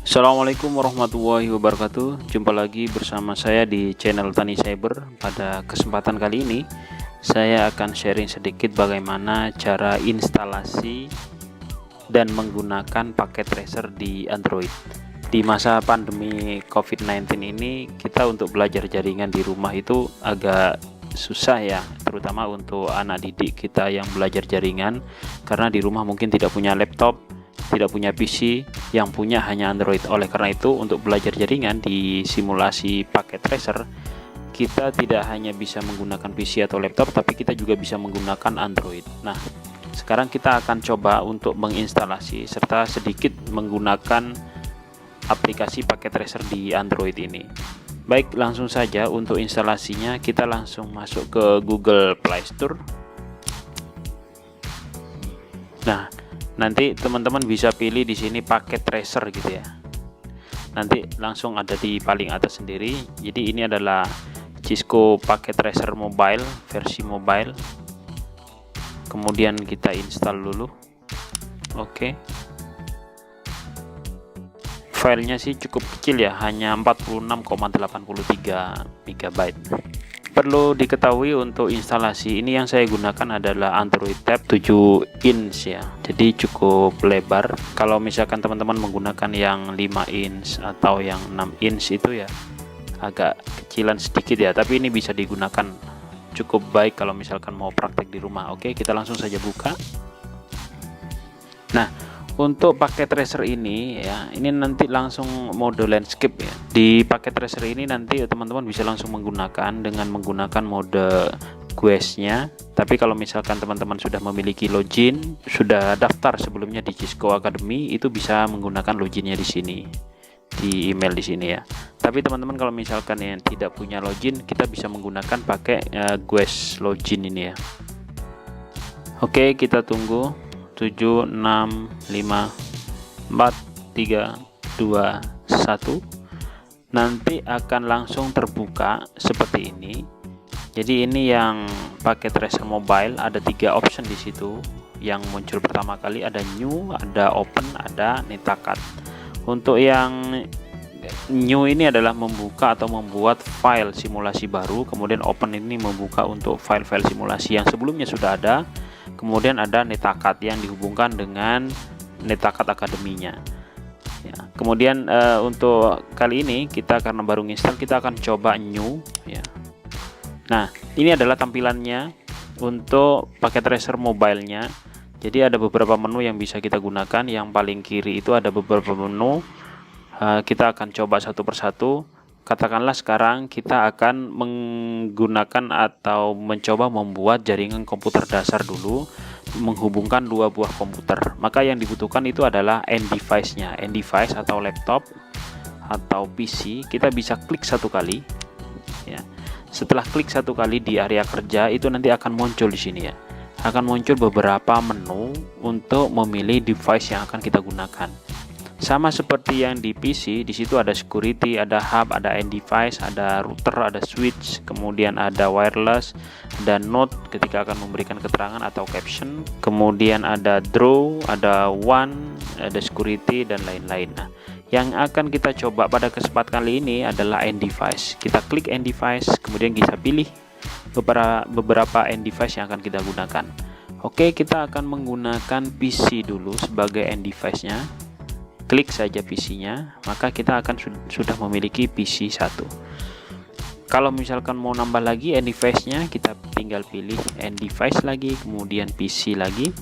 Assalamualaikum warahmatullahi wabarakatuh. Jumpa lagi bersama saya di channel Tani Cyber. Pada kesempatan kali ini saya akan sharing sedikit bagaimana cara instalasi dan menggunakan paket tracer di Android. Di masa pandemi COVID-19 ini, kita untuk belajar jaringan di rumah itu agak susah ya, terutama untuk anak didik kita yang belajar jaringan, karena di rumah mungkin tidak punya laptop, tidak punya PC, yang punya hanya Android. Oleh karena itu, untuk belajar jaringan di simulasi paket tracer, kita tidak hanya bisa menggunakan PC atau laptop, tapi kita juga bisa menggunakan Android. Nah, sekarang kita akan coba untuk menginstalasi serta sedikit menggunakan aplikasi paket tracer di Android ini. Baik, langsung saja untuk instalasinya kita langsung masuk ke Google Play Store. Nah, nanti teman-teman bisa pilih di sini paket tracer gitu ya. Nanti langsung ada di paling atas sendiri. Jadi ini adalah Cisco paket tracer mobile versi mobile. Kemudian kita install dulu. Oke. Filenya sih cukup kecil ya, hanya 46,83 MB. Perlu diketahui untuk instalasi ini yang saya gunakan adalah Android Tab 7 inch ya, jadi cukup lebar. Kalau misalkan teman-teman menggunakan yang 5 inch atau yang 6 inch itu ya agak kecilan sedikit ya, tapi ini bisa digunakan cukup baik kalau misalkan mau praktek di rumah. Oke, kita langsung saja buka. Nah, untuk paket tracer ini ya, ini nanti langsung mode landscape ya. Di paket tracer ini nanti teman-teman bisa langsung menggunakan dengan menggunakan mode quest-nya. Tapi kalau misalkan teman-teman sudah memiliki login, sudah daftar sebelumnya di Cisco Academy, itu bisa menggunakan loginnya di sini, di email di sini ya. Tapi teman-teman kalau misalkan yang tidak punya login, kita bisa menggunakan pakai quest login ini ya. Oke, kita tunggu. 7, 6, 5, 4, 3, 2, 1. Nanti akan langsung terbuka seperti ini. Jadi ini yang paket tracer mobile, ada 3 option di situ. Yang muncul pertama kali ada new, ada open, ada netakat. Untuk yang new ini adalah membuka atau membuat file simulasi baru, kemudian open ini membuka untuk file-file simulasi yang sebelumnya sudah ada. Kemudian ada netakat yang dihubungkan dengan netakat akademinya ya. Kemudian untuk kali ini kita karena baru install, kita akan coba new ya. Nah, ini adalah tampilannya untuk paket tracer mobilenya. Jadi ada beberapa menu yang bisa kita gunakan. Yang paling kiri itu ada beberapa menu. Kita akan coba satu persatu. Katakanlah sekarang kita akan menggunakan atau mencoba membuat jaringan komputer dasar dulu, menghubungkan 2 buah komputer. Maka yang dibutuhkan itu adalah end device-nya, end device atau laptop atau PC. Kita bisa klik satu kali ya. Setelah klik satu kali di area kerja, itu nanti akan muncul di sini ya. Akan muncul beberapa menu untuk memilih device yang akan kita gunakan. Sama seperti yang di PC, di situ ada security, ada hub, ada end device, ada router, ada switch, kemudian ada wireless, ada note ketika akan memberikan keterangan atau caption, kemudian ada draw, ada one, ada security dan lain-lain. Nah, yang akan kita coba pada kesempatan kali ini adalah end device. Kita klik end device, kemudian kita pilih beberapa end device yang akan kita gunakan. Oke, kita akan menggunakan PC dulu sebagai end device-nya. Klik saja PC-nya, maka kita akan sudah memiliki PC 1. Kalau misalkan mau nambah lagi end device-nya, kita tinggal pilih end device lagi, kemudian PC lagi.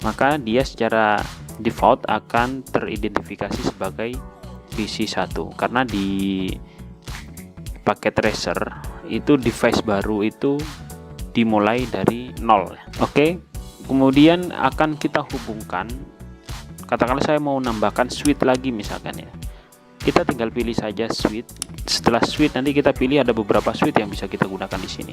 Maka dia secara default akan teridentifikasi sebagai PC 1. Karena di paket tracer itu device baru itu dimulai dari 0. Oke, kemudian akan kita hubungkan. Katakanlah saya mau nambahkan switch lagi misalkan ya. Kita tinggal pilih saja switch. Setelah switch nanti kita pilih ada beberapa switch yang bisa kita gunakan di sini.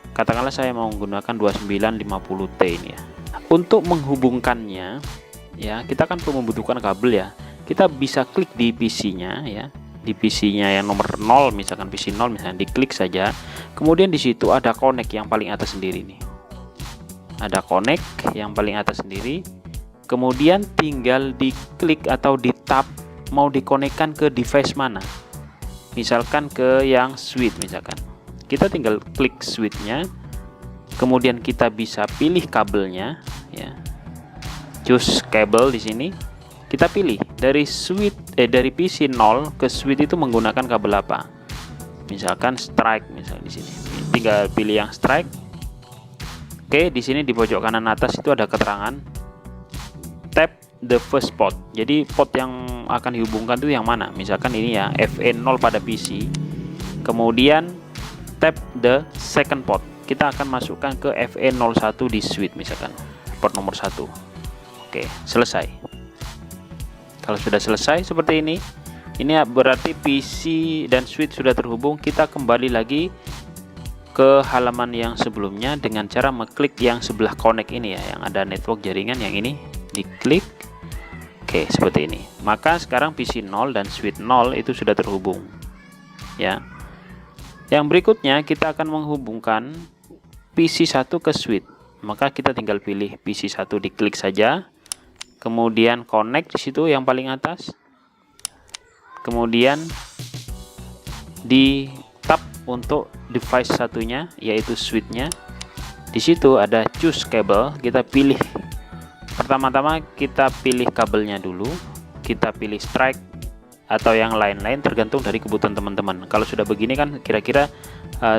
Katakanlah saya mau menggunakan 2950T ini ya. Untuk menghubungkannya ya, kita kan perlu membutuhkan kabel ya. Kita bisa klik di PC-nya ya. Di PC-nya yang nomor 0 misalkan PC 0 misalkan, diklik saja. Kemudian di situ ada connect yang paling atas sendiri nih. Ada connect yang paling atas sendiri. Kemudian tinggal diklik atau di tap mau dikonekkan ke device mana, misalkan ke yang switch. Misalkan kita tinggal klik switchnya, kemudian kita bisa pilih kabelnya ya, choose cable. Di sini kita pilih dari switch dari PC 0 ke switch itu menggunakan kabel apa, misalkan strike. Misalnya di sini tinggal pilih yang strike. Oke, di sini di pojok kanan atas itu ada keterangan tap the first port. Jadi port yang akan dihubungkan itu yang mana, misalkan ini ya, FE0 pada PC. Kemudian tap the second port, kita akan masukkan ke FE01 di switch, misalkan port nomor 1. Oke, selesai. Kalau sudah selesai seperti ini berarti PC dan switch sudah terhubung. Kita kembali lagi ke halaman yang sebelumnya dengan cara mengklik yang sebelah connect ini ya, yang ada network jaringan, yang ini diklik. Oke, seperti ini. Maka sekarang PC 0 dan switch 0 itu sudah terhubung ya. Yang berikutnya kita akan menghubungkan PC 1 ke switch. Maka kita tinggal pilih PC 1, diklik saja, kemudian connect di situ yang paling atas, kemudian di tab untuk device satunya yaitu switchnya. Di situ ada choose cable, kita pilih. Pertama-tama kita pilih kabelnya dulu, kita pilih strike atau yang lain-lain tergantung dari kebutuhan teman-teman. Kalau sudah begini kan kira-kira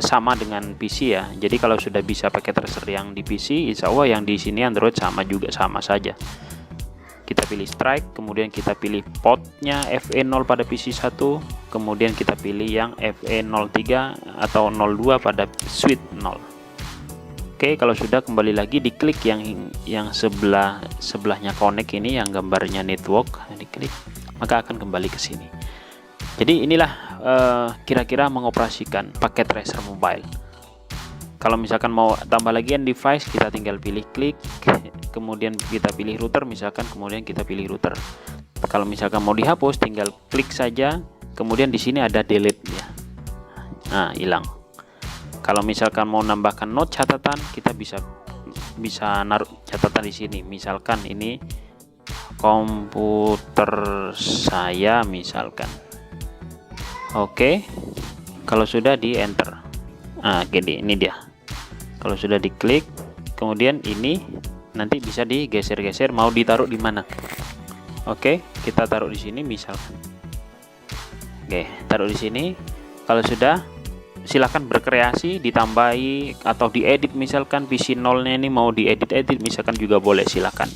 sama dengan PC ya. Jadi kalau sudah bisa pakai tracer yang di PC, insya Allah yang di sini Android sama juga, sama saja. Kita pilih strike, kemudian kita pilih portnya FE0 pada PC 1, kemudian kita pilih yang FE03 atau 02 pada switch 0. Oke, kalau sudah kembali lagi diklik yang sebelahnya connect ini, yang gambarnya network, diklik, maka akan kembali ke sini. Jadi inilah kira-kira mengoperasikan paket tracer mobile. Kalau misalkan mau tambah lagi device, kita tinggal pilih klik, kemudian kita pilih router misalkan, kemudian kita pilih router. Kalau misalkan mau dihapus, tinggal klik saja, kemudian di sini ada delete ya. Nah, hilang. Kalau misalkan mau nambahkan note catatan, kita bisa naruh catatan di sini. Misalkan ini komputer saya misalkan. Oke. Kalau sudah di enter. Nah, gini, ini dia. Kalau sudah diklik, kemudian ini nanti bisa digeser-geser mau ditaruh di mana. Oke, kita taruh di sini misalkan. Oke, taruh di sini. Kalau sudah, silahkan berkreasi, ditambahi atau diedit. Misalkan PC 0-nya ini mau diedit-edit misalkan juga boleh, silahkan.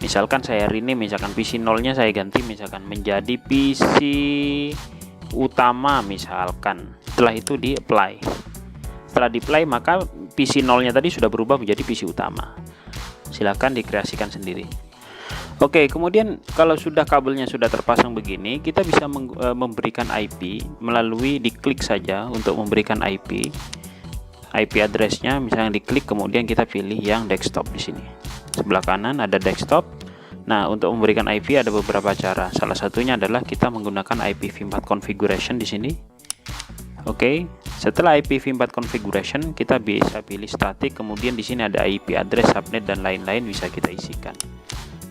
Misalkan saya rename, misalkan PC 0-nya saya ganti misalkan menjadi PC utama misalkan. Setelah itu di apply. Setelah di apply maka PC 0-nya tadi sudah berubah menjadi PC utama. Silahkan dikreasikan sendiri. Oke, kemudian kalau sudah kabelnya sudah terpasang begini, kita bisa memberikan IP melalui diklik saja untuk memberikan IP addressnya, misalnya diklik, kemudian kita pilih yang desktop di sini. Sebelah kanan ada desktop. Nah, untuk memberikan IP ada beberapa cara. Salah satunya adalah kita menggunakan IPv4 configuration di sini. Oke, setelah IPv4 configuration kita bisa pilih static, kemudian di sini ada IP address, subnet dan lain-lain bisa kita isikan.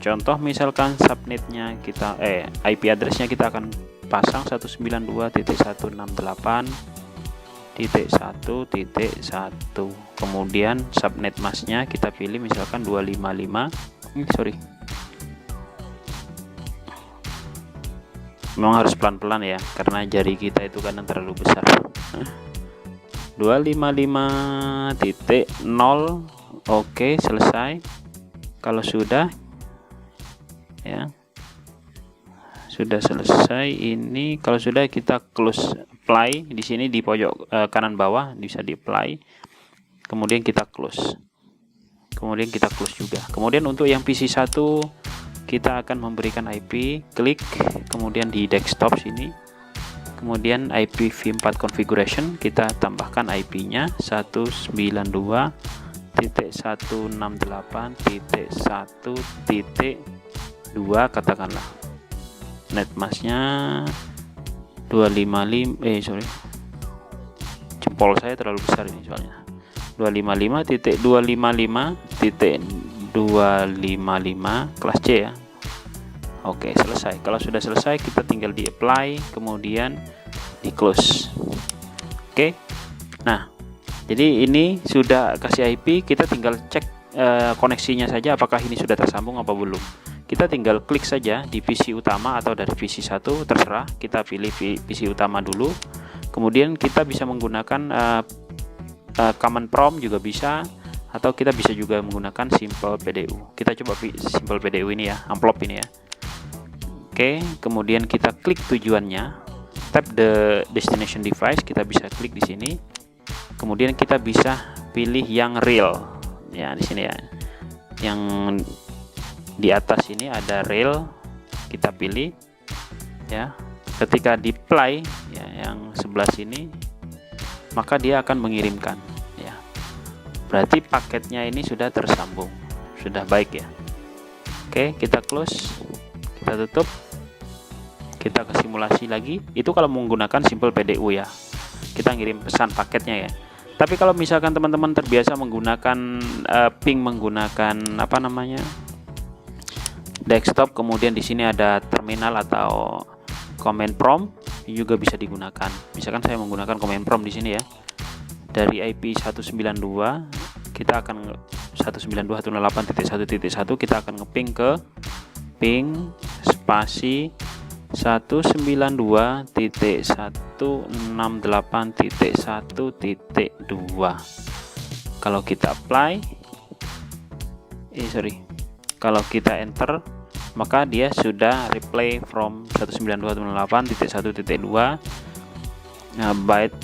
Contoh misalkan subnetnya kita IP addressnya kita akan pasang 192.168.1.1. Kemudian subnet masknya kita pilih misalkan 255. Memang harus pelan-pelan ya, karena jari kita itu kadang terlalu besar. 255.0. Oke, selesai. Kalau sudah ya, sudah selesai ini. Kalau sudah kita close apply di sini di pojok kanan bawah bisa di apply. Kemudian kita close. Kemudian kita close juga. Kemudian untuk yang PC 1 kita akan memberikan IP, klik, kemudian di desktop sini, kemudian IPv4 configuration kita tambahkan IP-nya 192.168.1.2 katakanlah. Netmasknya 255, jempol saya terlalu besar ini soalnya. 255.255.255 kelas C ya. Oke, selesai. Kalau sudah selesai, kita tinggal di apply, kemudian di close. Oke. Nah, jadi ini sudah kasih IP, kita tinggal cek koneksinya saja apakah ini sudah tersambung apa belum. Kita tinggal klik saja di PC utama atau dari PC 1, terserah. Kita pilih PC utama dulu. Kemudian kita bisa menggunakan command prompt juga bisa, atau kita bisa juga menggunakan simple PDU. Kita coba simple PDU ini ya, amplop ini ya. Oke, kemudian kita klik tujuannya, tap the destination device, kita bisa klik di sini. Kemudian kita bisa pilih yang real. Ya, di sini ya. Yang di atas ini ada real, kita pilih ya. Ketika di play ya, yang sebelah sini, maka dia akan mengirimkan ya. Berarti paketnya ini sudah tersambung, sudah baik ya. Oke, kita close, kita tutup. Kita ke simulasi lagi. Itu kalau menggunakan simple PDU ya, kita ngirim pesan paketnya ya. Tapi kalau misalkan teman-teman terbiasa menggunakan ping menggunakan apa namanya, desktop, kemudian di sini ada terminal atau command prompt, juga bisa digunakan. Misalkan saya menggunakan command prompt di sini ya, dari IP 192 kita akan 192.168.1.1 kita akan ngeping ke ping spasi 192.168.1.2. Kalau kita apply, kalau kita enter, maka dia sudah replay from 192.168.1.2 byte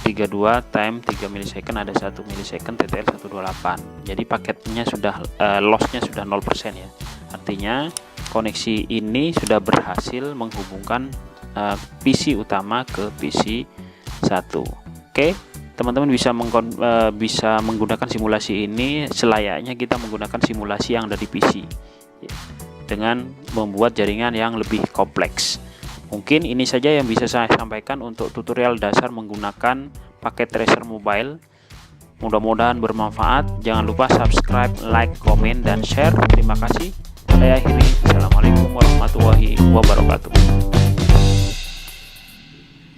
32 time 3 millisecond, ada 1 millisecond TTL 128. Jadi paketnya sudah lossnya sudah 0% ya. Artinya koneksi ini sudah berhasil menghubungkan PC utama ke PC 1. Oke, teman-teman bisa menggunakan simulasi ini selayaknya kita menggunakan simulasi yang ada di PC dengan membuat jaringan yang lebih kompleks. Mungkin ini saja yang bisa saya sampaikan untuk tutorial dasar menggunakan paket tracer mobile. Mudah-mudahan bermanfaat. Jangan lupa subscribe, like, komen, dan share. Terima kasih. Saya akhiri. Assalamualaikum warahmatullahi wabarakatuh.